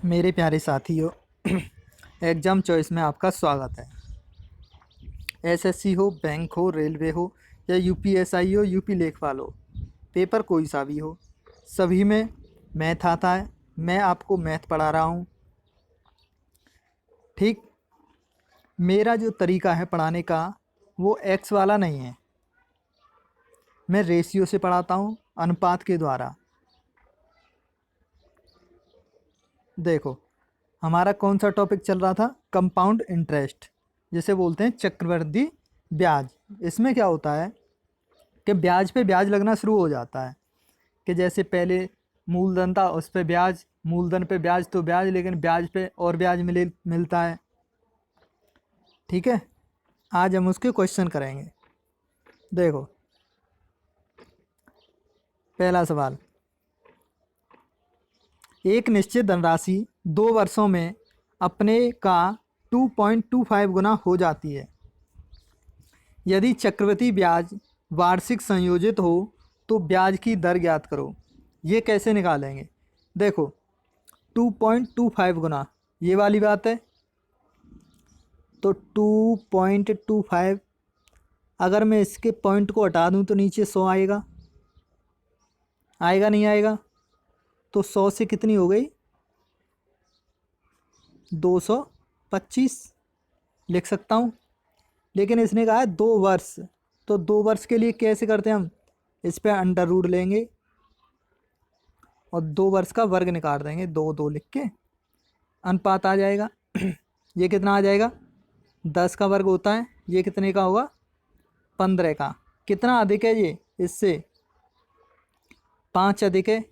मेरे प्यारे साथियों, एग्ज़ाम चॉइस में आपका स्वागत है। एसएससी हो, बैंक हो, रेलवे हो या यूपीएसआई हो, यूपी लेखपाल हो, पेपर कोई सा भी हो, सभी में मैथ आता है। मैं आपको मैथ पढ़ा रहा हूँ। ठीक, मेरा जो तरीका है पढ़ाने का वो एक्स वाला नहीं है। मैं रेशियो से पढ़ाता हूँ, अनुपात के द्वारा। देखो, हमारा कौन सा टॉपिक चल रहा था? कंपाउंड इंटरेस्ट, जिसे बोलते हैं चक्रवृद्धि ब्याज। इसमें क्या होता है कि ब्याज पे ब्याज लगना शुरू हो जाता है कि जैसे पहले मूलधन था, उस पे ब्याज, मूलधन पे ब्याज तो ब्याज, लेकिन ब्याज पे और ब्याज मिलता है। ठीक है, आज हम उसके क्वेश्चन करेंगे। देखो, पहला सवाल, एक निश्चित धनराशि 2 वर्षों में अपने का 2.25 गुना हो जाती है। यदि चक्रवृद्धि ब्याज वार्षिक संयोजित हो तो ब्याज की दर ज्ञात करो। ये कैसे निकालेंगे? देखो, 2.25 गुना, ये वाली बात है, तो 2.25, अगर मैं इसके पॉइंट को हटा दूं तो नीचे 100 आएगा। आएगा नहीं आएगा? तो 100 से कितनी हो गई? 225 लिख सकता हूँ। लेकिन इसने कहा है 2 वर्ष, तो 2 वर्ष के लिए कैसे करते हैं हम? इस पर अंडर रूट लेंगे और 2 वर्ष का वर्ग निकाल देंगे, 2 लिख के अनुपात आ जाएगा। ये कितना आ जाएगा? 10 का वर्ग होता है, ये कितने का होगा? 15 का। कितना अधिक है ये इससे? 5 अधिक है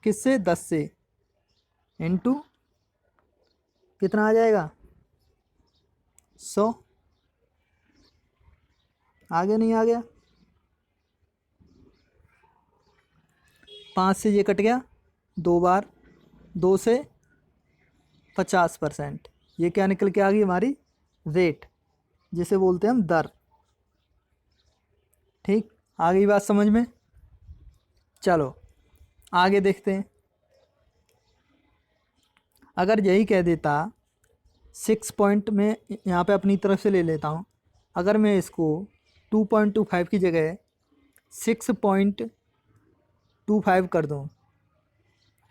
किससे? 10 से। इंटू कितना आ जाएगा? 100। आगे नहीं आ गया? 5 से ये कट गया 2 बार, 2 से 50%। ये क्या निकल के आ गई? हमारी रेट, जिसे बोलते हैं हम दर। ठीक, आ गई बात समझ में? चलो आगे देखते हैं। अगर यही कह देता 6 पॉइंट में, यहाँ पे अपनी तरफ से ले लेता हूँ, अगर मैं इसको 2.25 की जगह 6.25 कर दूँ,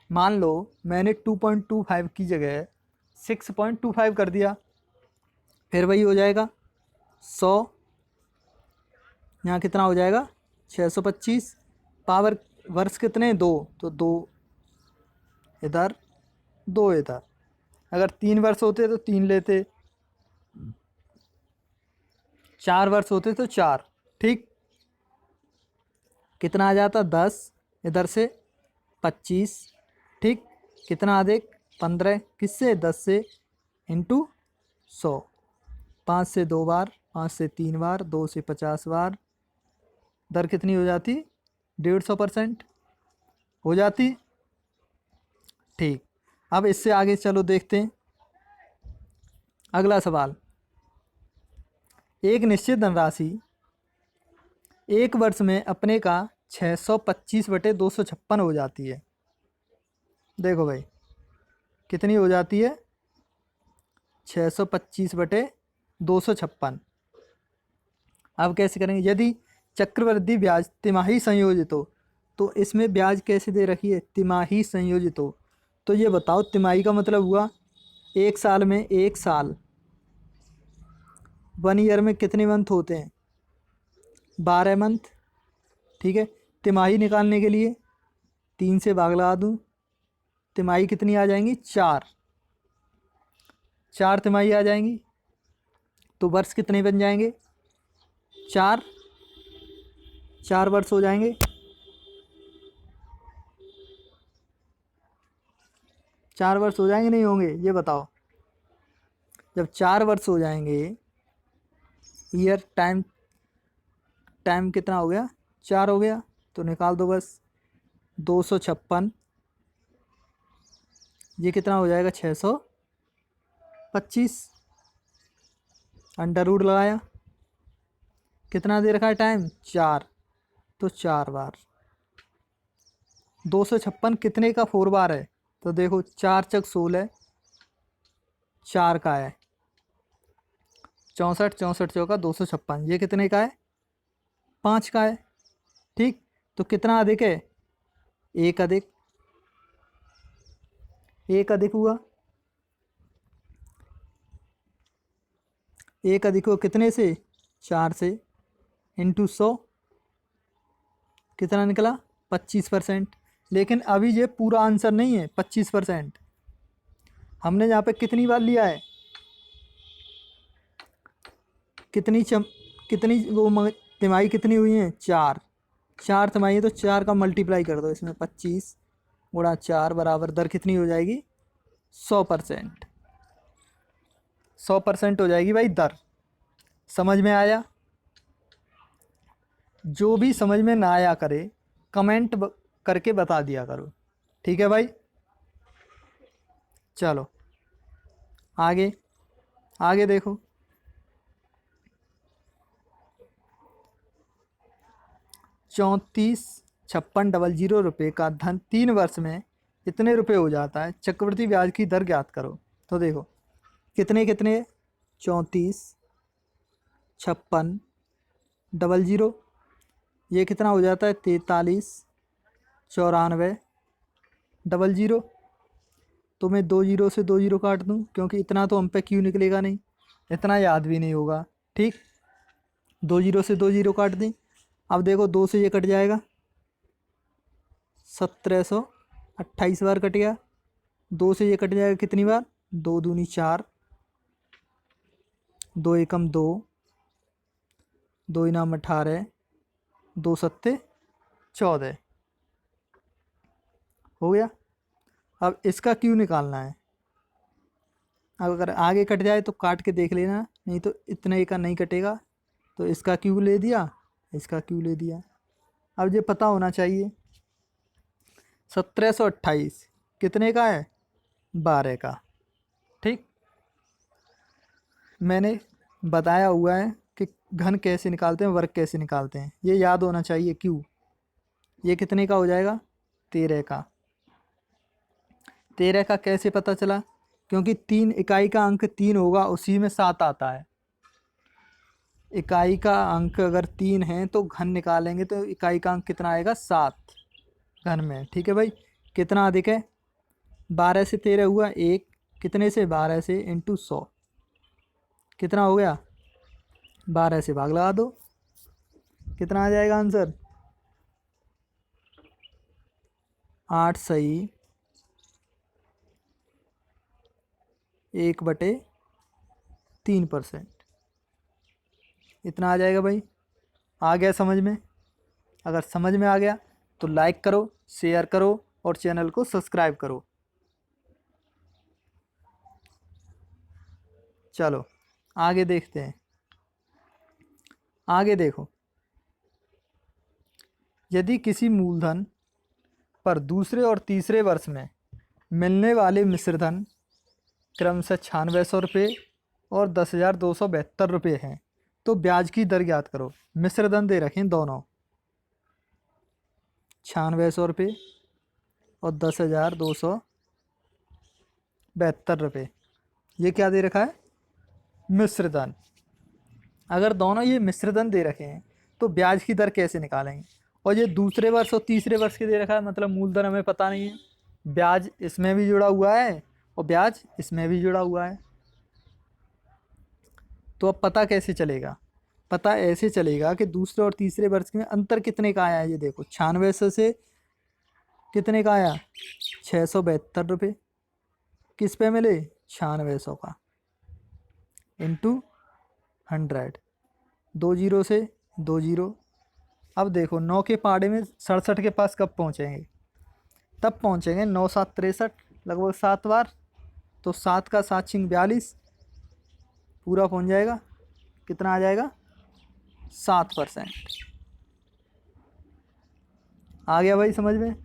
मान लो मैंने 2.25 की जगह 6.25 कर दिया, फिर वही हो जाएगा 100। यहाँ कितना हो जाएगा? 625। पावर वर्ष कितने? 2, तो 2 इधर, 2 इधर। अगर 3 वर्ष होते तो 3 लेते, 4 वर्ष होते तो 4। ठीक, कितना आ जाता? 10, इधर से 25। ठीक, कितना अधिक? 15। किससे? 10 से, इंटू 100। 5 से 2 बार, 5 से 3 बार, 2 से 50 बार। दर कितनी हो जाती? 150% हो जाती। ठीक, अब इससे आगे चलो देखते हैं। अगला सवाल, एक निश्चित धनराशि 1 वर्ष में अपने का 625/256 हो जाती है। देखो भाई, कितनी हो जाती है? 625/256। अब कैसे करेंगे? यदि चक्रवृद्धि ब्याज तिमाही संयोजित हो, तो इसमें ब्याज कैसे दे रखी है? तिमाही संयोजित हो। तो ये बताओ, तिमाही का मतलब हुआ एक साल में, एक साल, 1 ईयर में कितने मंथ होते हैं? 12 मंथ। ठीक है, तिमाही निकालने के लिए 3 से भाग लगा दूँ, तिमाही कितनी आ जाएंगी? 4। 4 तिमाही आ जाएंगी, तो वर्ष कितने बन जाएंगे? 4। 4 वर्ष हो जाएंगे। 4 वर्ष हो जाएंगे नहीं होंगे? ये बताओ। जब 4 वर्ष हो जाएंगे, ईयर टाइम, टाइम कितना हो गया? 4 हो गया, तो निकाल दो बस। 256, ये कितना हो जाएगा? 625। अंडर रूट लगाया, कितना दे रखा है टाइम? 4, तो 4 बार। 256 कितने का 4 बार है? तो देखो, 4 चक 16, 4 का है, 64 64 चौका 256, ये कितने का है? 5 का है। ठीक, तो कितना अधिक है? एक अधिक, एक अधिक हुआ, एक अधिक हुआ कितने से? 4 से, इंटू 100, कितना निकला? 25%। लेकिन अभी ये पूरा आंसर नहीं है 25%। हमने यहाँ पे कितनी बार लिया है? कितनी वो तिमाही कितनी हुई है? 4। 4 तिमाही है तो 4 का मल्टीप्लाई कर दो इसमें, 25 गुणा 4 बराबर दर कितनी हो जाएगी? 100%। 100% हो जाएगी भाई दर। समझ में आया? जो भी समझ में ना आया करे कमेंट करके बता दिया करो, ठीक है भाई। चलो आगे, आगे देखो। 34,56,00 रुपये का धन 3 वर्ष में कितने रुपए हो जाता है? चक्रवृद्धि ब्याज की दर ज्ञात करो। तो देखो कितने कितने, 34,56,00, ये कितना हो जाता है? 43,94,00। तो मैं 2 जीरो से 2 जीरो काट दूं, क्योंकि इतना तो हम पे क्यों निकलेगा नहीं, इतना याद भी नहीं होगा। ठीक, 2 जीरो से 2 जीरो काट दी। अब देखो 2 से ये कट जाएगा, 1728 बार कट गया। 2 से ये कट जाएगा कितनी बार? 2 दूनी 4, 2 एकम 2, 2 इनाम 18, 2 सत्ते 14, हो गया। अब इसका क्यों निकालना है। अब अगर आगे कट जाए तो काट के देख लेना, नहीं तो इतने का नहीं कटेगा। तो इसका क्यों ले दिया, इसका क्यों ले दिया। अब ये पता होना चाहिए। 1728 कितने का है? 12 का। ठीक, मैंने बताया हुआ है कि घन कैसे निकालते हैं, वर्ग कैसे निकालते हैं, ये याद होना चाहिए। क्यों, ये कितने का हो जाएगा? 13 का। 13 का कैसे पता चला? क्योंकि 3 इकाई का अंक 3 होगा, उसी में 7 आता है। इकाई का अंक अगर 3 है तो घन निकालेंगे तो इकाई का अंक कितना आएगा? 7 घन में। ठीक है भाई, कितना अधिक है? 12 से 13 हुआ 1, कितने से? 12 से, इंटू 100, कितना हो गया? 12 से भाग लगा दो, कितना आ जाएगा आंसर? 8 सही 1/3%, इतना आ जाएगा भाई। आ गया समझ में? अगर समझ में आ गया तो लाइक करो, शेयर करो और चैनल को सब्सक्राइब करो। चलो आगे देखते हैं। आगे देखो, यदि किसी मूलधन पर दूसरे और तीसरे वर्ष में मिलने वाले मिश्रधन क्रमशः 9600 रुपये और 10,272 रुपये हैं, तो ब्याज की दर ज्ञात करो। मिश्रधन दे रखें दोनों, 9600 रुपये और 10,272 रुपये, ये क्या दे रखा है? मिश्रधन। अगर दोनों ये मिश्रधन दे रखे हैं तो ब्याज की दर कैसे निकालेंगे? और ये दूसरे वर्ष और तीसरे वर्ष के दे रखा है, मतलब मूलधन हमें पता नहीं है, ब्याज इसमें भी जुड़ा हुआ है और ब्याज इसमें भी जुड़ा हुआ है। तो अब पता कैसे चलेगा? पता ऐसे चलेगा कि दूसरे और तीसरे वर्ष में अंतर कितने का आया है। ये देखो 9600 से कितने का आया? 672 रुपये। किस पे मिले? 9600 का, इंटू 100, 2 जीरो से 2 जीरो। अब देखो 9 के पहाड़े में 67 के पास कब पहुँचेंगे? तब पहुँचेंगे 9 7 63, लगभग 7 बार। तो 7 का 7 छिंग 42, पूरा पहुँच जाएगा। कितना आ जाएगा? 7%। आ गया भाई समझ में?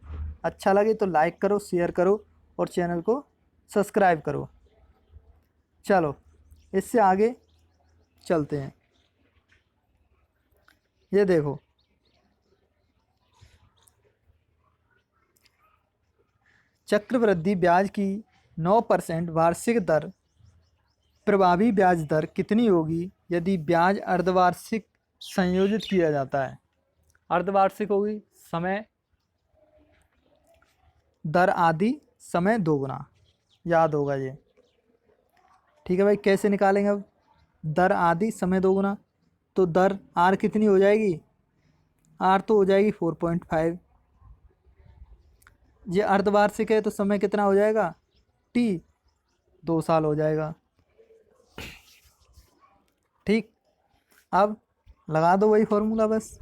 अच्छा लगे तो लाइक करो, शेयर करो और चैनल को सब्सक्राइब करो। चलो इससे आगे चलते हैं। ये देखो, चक्रवृद्धि ब्याज की 9% वार्षिक दर प्रभावी ब्याज दर कितनी होगी यदि ब्याज अर्धवार्षिक संयोजित किया जाता है? अर्धवार्षिक होगी, समय दर आदि समय दोगुना, याद होगा ये। ठीक है भाई, कैसे निकालेंगे अब? दर आदि समय दोगुना, तो दर आर कितनी हो जाएगी? आर तो हो जाएगी 4.5। ये अर्धवार्षिक है तो समय कितना हो जाएगा? टी, 2 साल हो जाएगा। ठीक, अब लगा दो वही फॉर्मूला बस,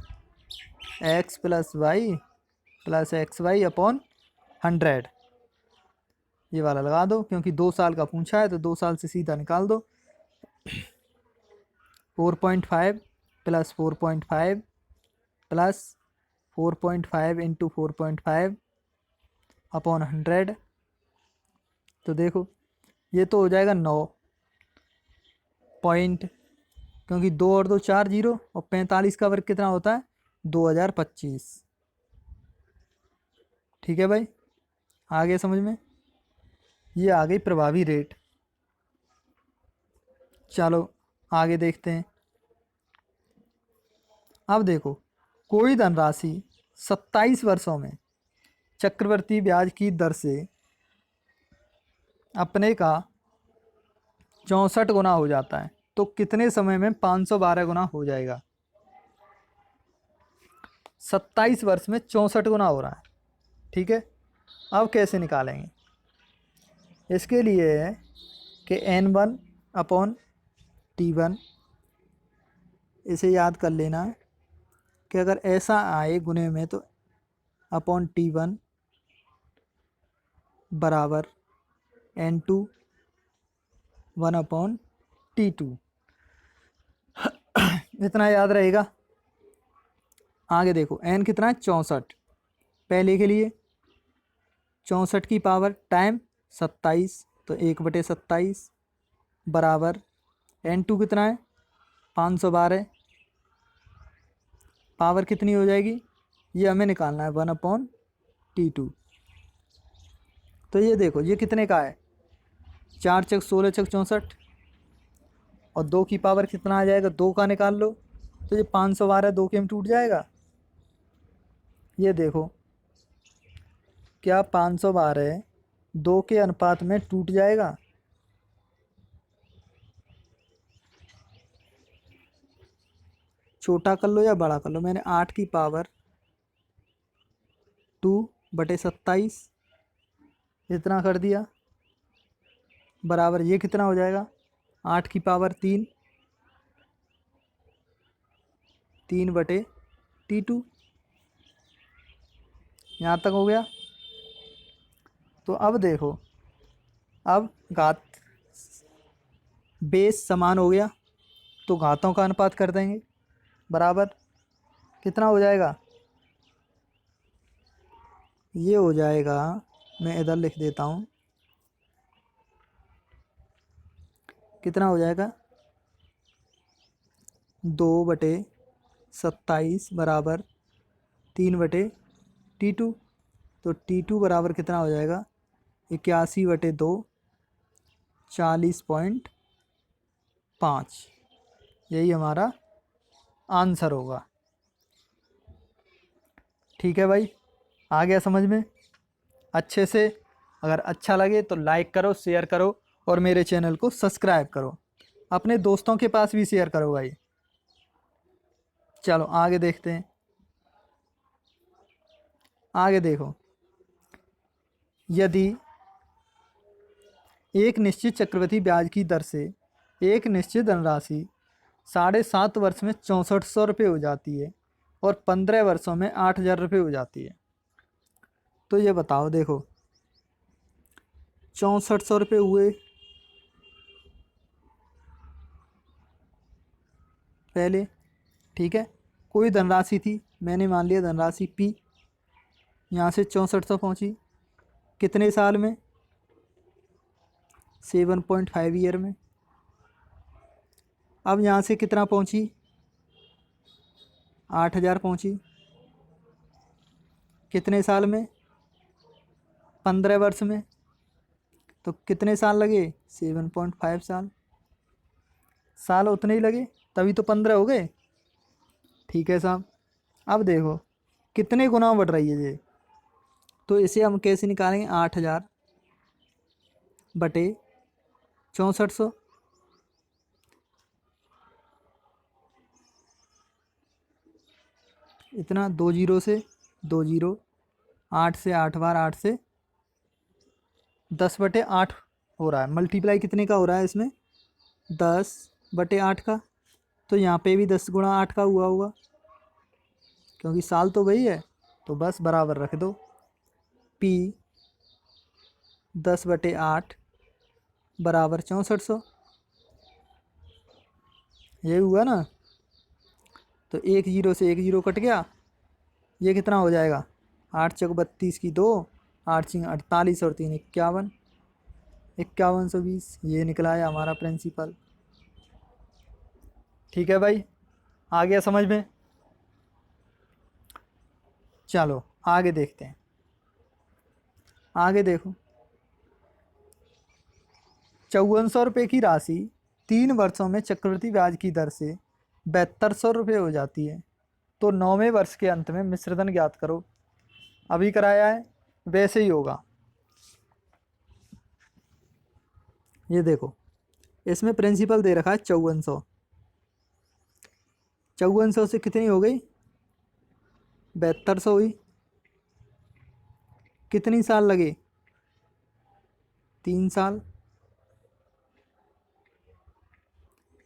एक्स प्लस वाई अपॉन 100, ये वाला लगा दो, क्योंकि 2 साल का पूछा है तो 2 साल से सीधा निकाल दो। 4.5 प्लस 4.5 प्लस 4.5 इंटू 4.5 अपॉन 100, तो देखो ये तो हो जाएगा 9 पॉइंट, क्योंकि 2 और 2 4 जीरो, और 45 का वर्ग कितना होता है? 2025। ठीक है भाई, आ गया समझ में? ये आ गई प्रभावी रेट। चलो आगे देखते हैं। अब देखो, कोई धनराशि 27 वर्षों में चक्रवृद्धि ब्याज की दर से अपने का 64 गुना हो जाता है, तो कितने समय में 512 गुना हो जाएगा? 27 वर्ष में 64 गुना हो रहा है। ठीक है, अब कैसे निकालेंगे? इसके लिए है कि N1 अपॉन T1, इसे याद कर लेना है कि अगर ऐसा आए गुने में तो अपॉन T1 बराबर N2 1 अपॉन T2, इतना याद रहेगा। आगे देखो, n कितना है? 64। पहले के लिए 64 की पावर टाइम 27, तो 1/27 बराबर N2 कितना है? 512, पावर कितनी हो जाएगी? ये हमें निकालना है 1 अपॉन T2। तो ये देखो, ये कितने का है? 4 चक 16 चक 64, और 2 की पावर कितना आ जाएगा? 2 का निकाल लो, तो ये 512 2 के में टूट जाएगा। ये देखो, क्या 512 2 के अनुपात में टूट जाएगा? छोटा कर लो या बड़ा कर लो, मैंने 8 की पावर 2/27 इतना कर दिया, बराबर ये कितना हो जाएगा? 8 की पावर 3, 3/T2। यहाँ तक हो गया। तो अब देखो, अब घात बेस समान हो गया, तो घातों का अनुपात कर देंगे, बराबर कितना हो जाएगा? ये हो जाएगा, मैं इधर लिख देता हूँ, कितना हो जाएगा? 2/27 बराबर 3/T2, तो T2 बराबर कितना हो जाएगा? 81/2, 40.5। यही हमारा आंसर होगा। ठीक है भाई, आ गया समझ में अच्छे से? अगर अच्छा लगे तो लाइक करो, शेयर करो, और मेरे चैनल को सब्सक्राइब करो। अपने दोस्तों के पास भी शेयर करो भाई। चलो आगे देखते हैं। आगे देखो, यदि एक निश्चित चक्रवृद्धि ब्याज की दर से एक निश्चित धनराशि 7.5 वर्ष में 6400 रुपये हो जाती है और 15 वर्षों में 8000 रुपये हो जाती है, तो ये बताओ, देखो 6400 रुपये हुए पहले। ठीक है, कोई धनराशि थी, मैंने मान लिया धनराशि P, यहाँ से 6400 पहुँची कितने साल में? 7.5 ईयर में। अब यहाँ से कितना पहुँची? 8000 पहुँची कितने साल में? 15 वर्ष में। तो कितने साल लगे? 7.5 साल। साल उतने ही लगे, तभी तो 15 हो गए। ठीक है साहब। अब देखो कितने गुना बढ़ रही है ये, तो इसे हम कैसे निकालेंगे? 8000 बटे 6400। इतना 2 जीरो से 2 जीरो, 8 से 8 बार 8 से 10/8 हो रहा है। मल्टीप्लाई कितने का हो रहा है इसमें? 10/8 का। तो यहाँ पे भी 10 गुणा 8 का हुआ होगा, क्योंकि साल तो वही है, तो बस बराबर रख दो। P 10/8 बराबर 6400। ये हुआ ना? तो 1 जीरो से 1 जीरो कट गया। ये कितना हो जाएगा? 8 चौक 32 की 2, 8 छिंग 48 और 3 51, 5120। ये निकला है हमारा प्रिंसिपल। ठीक है भाई, आ गया समझ में? चलो आगे देखते हैं। आगे देखो, 5400 रुपये की राशि 3 वर्षों में चक्रवृद्धि ब्याज की दर से 7200 रुपये हो जाती है, तो 9वें वर्ष के अंत में मिश्रधन ज्ञात करो। अभी कराया है, वैसे ही होगा। ये देखो, इसमें प्रिंसिपल दे रखा है 5400। 5400 से कितनी हो गई? 7200 हुई। कितनी साल लगे? 3 साल।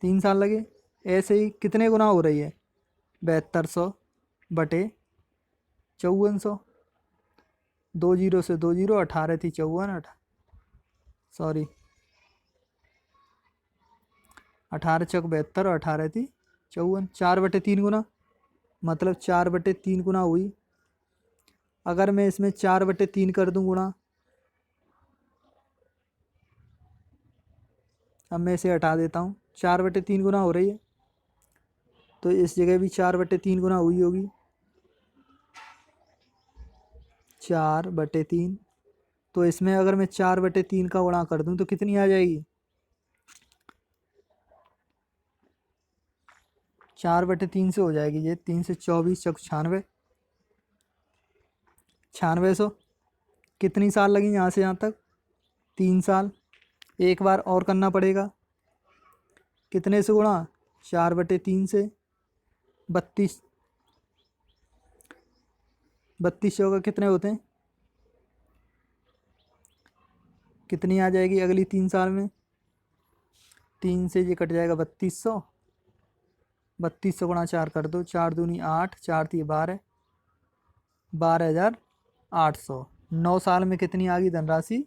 3 साल लगे। ऐसे ही कितने गुना हो रही है? 7200 बटे 5400। 2 जीरो से 2 जीरो, 18 थी 54, सॉरी 18 चौक 72 और 18 थी 54। 4/3 गुना, मतलब 4/3 गुना हुई। अगर मैं इसमें 4/3 कर दूं गुणा, अब मैं इसे हटा देता हूँ, 4/3 गुना हो रही है, तो इस जगह भी 4/3 गुना हुई होगी। 4/3, तो इसमें अगर मैं 4/3 का गुणा कर दूं तो कितनी आ जाएगी? 4/3 से हो जाएगी ये, 3 से 24 चौक 96, 9600। कितनी साल लगी यहाँ से यहाँ तक? 3 साल। एक बार और करना पड़ेगा। कितने से गुणा? 4/3 से। 32, 32 चौका कितने होते हैं? कितनी आ जाएगी अगली 3 साल में? 3 से ये कट जाएगा 3200। 3200 गुणा 4 कर दो, 4 दूनी 8, 4 थी 12, 12,800। 9 साल में कितनी आ गई धनराशि?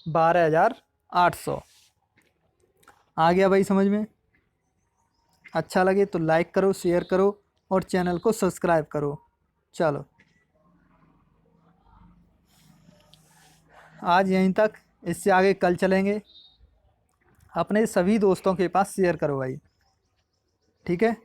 12,800। आ गया भाई समझ में? अच्छा लगे तो लाइक करो, शेयर करो और चैनल को सब्सक्राइब करो। चलो आज यहीं तक, इससे आगे कल चलेंगे। अपने सभी दोस्तों के पास शेयर करो भाई, ठीक है?